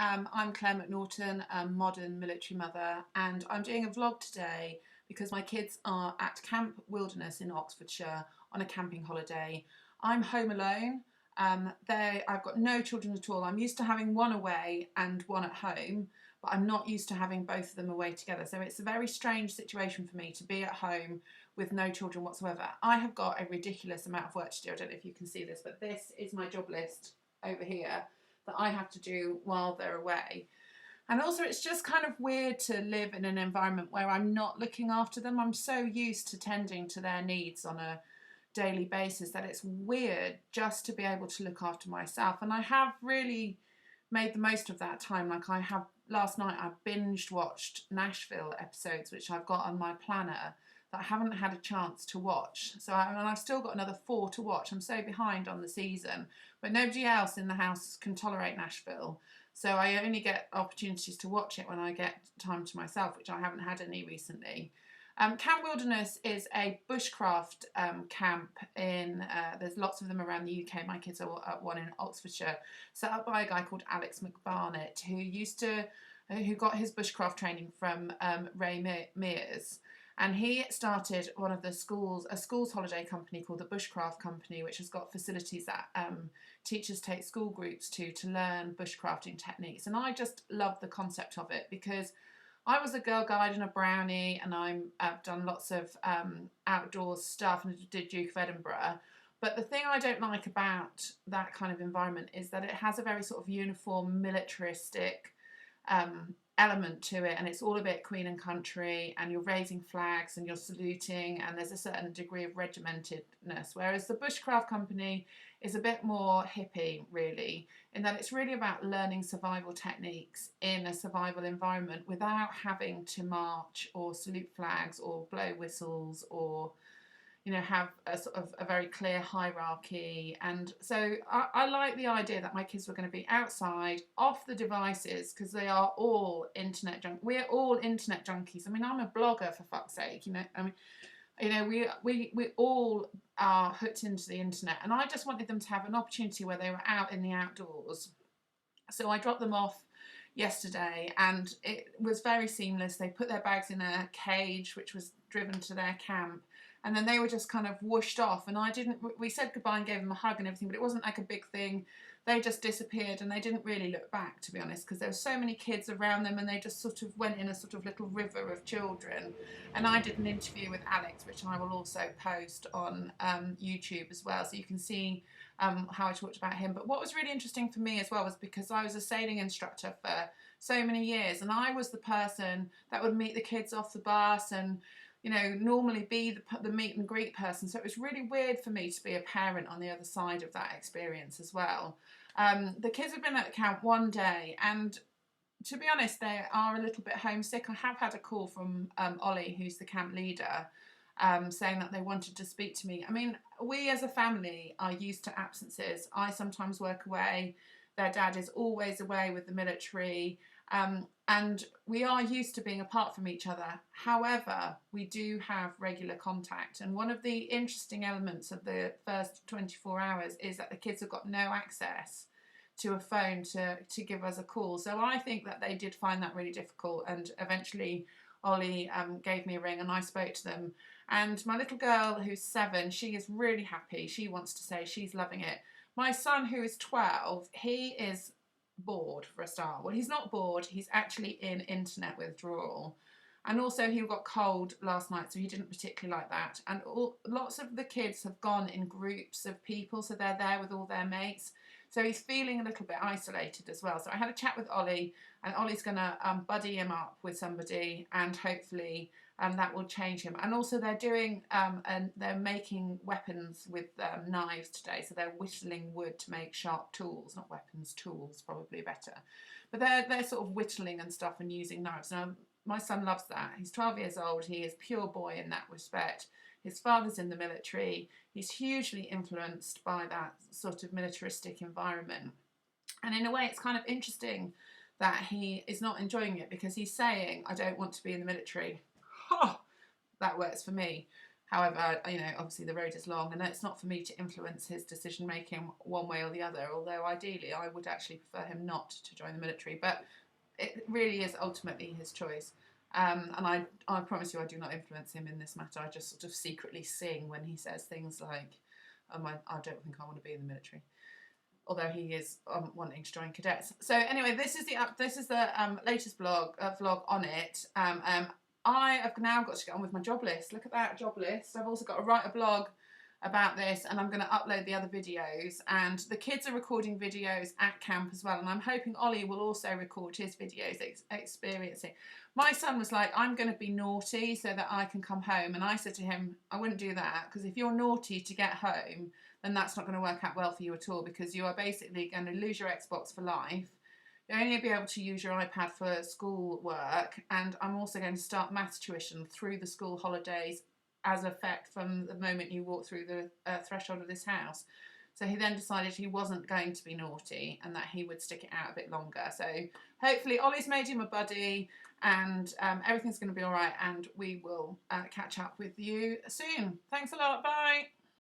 I'm Claire McNaughton, a modern military mother, and I'm doing a vlog today because my kids are at Camp Wilderness in Oxfordshire on a camping holiday. I'm home alone. I've got no children at all. I'm used to having one away and one at home, but I'm not used to having both of them away together. So it's a very strange situation for me to be at home with no children whatsoever. I have got a ridiculous amount of work to do. I don't know if you can see this, but this is my job list over here that I have to do while they're away. And also it's just kind of weird to live in an environment where I'm not looking after them. I'm so used to tending to their needs on a daily basis that it's weird just to be able to look after myself. And I have really made the most of that time. Like I have, last night I binged watched Nashville episodes, which I've got on my planner that I haven't had a chance to watch. And I've still got another 4 to watch. I'm so behind on the season, but nobody else in the house can tolerate Nashville. So I only get opportunities to watch it when I get time to myself, which I haven't had any recently. Camp Wilderness is a bushcraft camp there's lots of them around the UK. My kids are at one in Oxfordshire, set up by a guy called Alex McBarnett, who got his bushcraft training from Ray Mears. And he started one of the a schools holiday company called the Bushcraft Company, which has got facilities that teachers take school groups to learn bushcrafting techniques. And I just love the concept of it because I was a Girl Guide and a Brownie, and I've done lots of outdoors stuff and did Duke of Edinburgh. But the thing I don't like about that kind of environment is that it has a very sort of uniform militaristic element to it, and it's all a bit Queen and Country, and you're raising flags and you're saluting, and there's a certain degree of regimentedness, whereas the Bushcraft Company is a bit more hippie, really, in that it's really about learning survival techniques in a survival environment without having to march or salute flags or blow whistles or have a sort of a very clear hierarchy. And so I like the idea that my kids were going to be outside, off the devices, because they are all internet junkies. We're all internet junkies. I mean, I'm a blogger, for fuck's sake, we all are hooked into the internet, and I just wanted them to have an opportunity where they were out in the outdoors. So I dropped them off yesterday, and it was very seamless. They put their bags in a cage, which was driven to their camp, and then they were just kind of whooshed off. And we said goodbye and gave them a hug and everything, but it wasn't like a big thing. They just disappeared, and they didn't really look back, to be honest, because there were so many kids around them, and they just sort of went in a sort of little river of children. And I did an interview with Alex, which I will also post on YouTube as well, so you can see how I talked about him. But what was really interesting for me as well was because I was a sailing instructor for so many years, and I was the person that would meet the kids off the bus and normally be the meet and greet person. So it was really weird for me to be a parent on the other side of that experience as well. The kids have been at camp one day, and to be honest, they are a little bit homesick. I have had a call from Ollie, who's the camp leader, saying that they wanted to speak to me. I mean, we as a family are used to absences. I sometimes work away. Their dad is always away with the military. And we are used to being apart from each other. However, we do have regular contact. And one of the interesting elements of the first 24 hours is that the kids have got no access to a phone to give us a call. So I think that they did find that really difficult. And eventually Ollie gave me a ring and I spoke to them. And my little girl, who's 7, she is really happy. She wants to say she's loving it. My son, who is 12, he is bored for a start. Well, he's not bored, he's actually in internet withdrawal. And also he got cold last night, so he didn't particularly like that. And lots of the kids have gone in groups of people, so they're there with all their mates. So he's feeling a little bit isolated as well. So I had a chat with Ollie, and Ollie's going to buddy him up with somebody, and hopefully that will change him. And also they're doing, and they're making weapons with knives today. So they're whittling wood to make sharp tools, not weapons, tools, probably better. But they're sort of whittling and stuff and using knives. Now, my son loves that. He's 12 years old. He is pure boy in that respect. His father's in the military. He's hugely influenced by that sort of militaristic environment. And in a way, it's kind of interesting that he is not enjoying it, because he's saying, I don't want to be in the military. Oh, that works for me. However, you know, obviously the road is long, and it's not for me to influence his decision making one way or the other, although ideally I would actually prefer him not to join the military, but it really is ultimately his choice. And I promise you I do not influence him in this matter. I just sort of secretly sing when he says things like, I don't think I want to be in the military, although he is wanting to join cadets. So anyway, this is the latest vlog on it. I have now got to get on with my job list. Look at that job list. I've also got to write a blog about this, and I'm going to upload the other videos. And the kids are recording videos at camp as well, and I'm hoping Ollie will also record his videos experiencing. My son was like, I'm going to be naughty so that I can come home, and I said to him, I wouldn't do that, because if you're naughty to get home, then that's not going to work out well for you at all, because you are basically going to lose your Xbox for life. You'll only be able to use your iPad for school work, and I'm also going to start maths tuition through the school holidays as effect from the moment you walk through the threshold of this house. So he then decided he wasn't going to be naughty and that he would stick it out a bit longer. So hopefully Ollie's made him a buddy, and everything's going to be all right, and we will catch up with you soon. Thanks a lot. Bye.